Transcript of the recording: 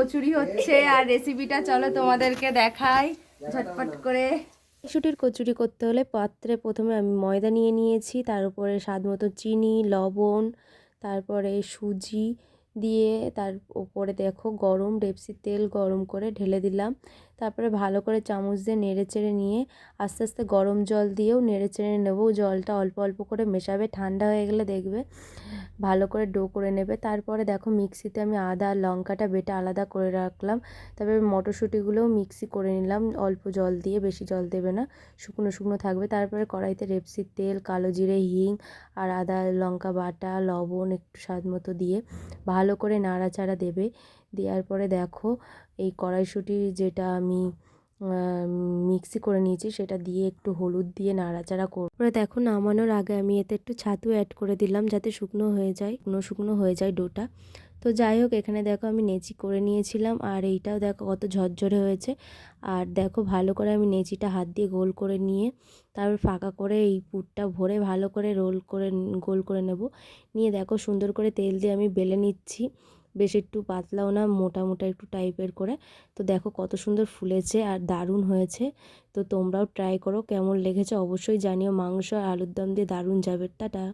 কচুরি হচ্ছে আর রেসিপিটা চলো তোমাদেরকে দেখাই ঝটপট করে। কড়াইশুঁটির কচুরি করতে হলে পাত্রে প্রথমে আমি ময়দা নিয়ে নিয়েছি, তার উপরে স্বাদ মতো চিনি, লবণ, তারপরে সুজি দিয়ে তার উপরে দেখো গরম ডেপসির তেল গরম করে ঢেলে দিলাম। তারপরে ভালো করে চামচ দিয়ে নেড়েচেড়ে নিয়ে আস্তে আস্তে গরম জল দিয়েও নেড়েচেড়ে নেব। জলটা অল্প অল্প করে মেশাবে, ঠান্ডা হয়ে গেলে দেখবে ভালো করে ডো করে নেবে। তারপরে দেখো মিক্সিতে আমি আদা আর লঙ্কাটা বেটে আলাদা করে রাখলাম। তারপরে মটরশুঁটিগুলোও মিক্সি করে নিলাম অল্প জল দিয়ে, বেশি জল দেবে না, শুকনো শুকনো থাকবে। তারপরে কড়াইতে রেপসির তেল, কালো জিরে, হিং আর আদা লঙ্কা বাটা, লবণ একটু স্বাদ মতো দিয়ে ভালো করে নাড়াচাড়া দেবে। দেওয়ার পরে দেখো এই কড়াইশুঁটি যেটা আমি মিক্সি করে নিয়েছি সেটা দিয়ে একটু হলুদ দিয়ে নাড়াচাড়া করে দেখো নামানোর আগে আমি এতে একটু ছাতু অ্যাড করে দিলাম যাতে শুকনো হয়ে যায়, শুকনো হয়ে যায় ডোটা। তো যাই হোক, এখানে দেখো আমি নেচি করে নিয়েছিলাম আর এইটাও দেখো কত ঝরঝরে হয়েছে। আর দেখো ভালো করে আমি নেচিটা হাত দিয়ে গোল করে নিয়ে তারপর ফাঁকা করে এই পুরটা ভরে ভালো করে রোল করে গোল করে নেব। নিয়ে দেখো সুন্দর করে তেল দিয়ে আমি বেলে নিচ্ছি, বেশ একটু পাতলাও না, মোটা মোটা একটু টাইপের করে। তো দেখো কত সুন্দর ফুলেছে আর দারুণ হয়েছে। তো তোমরাও ট্রাই করো, কেমন লেগেছে অবশ্যই জানিও। মাংস আর আলুর দম দিয়ে দারুণ যাবে। টাটা।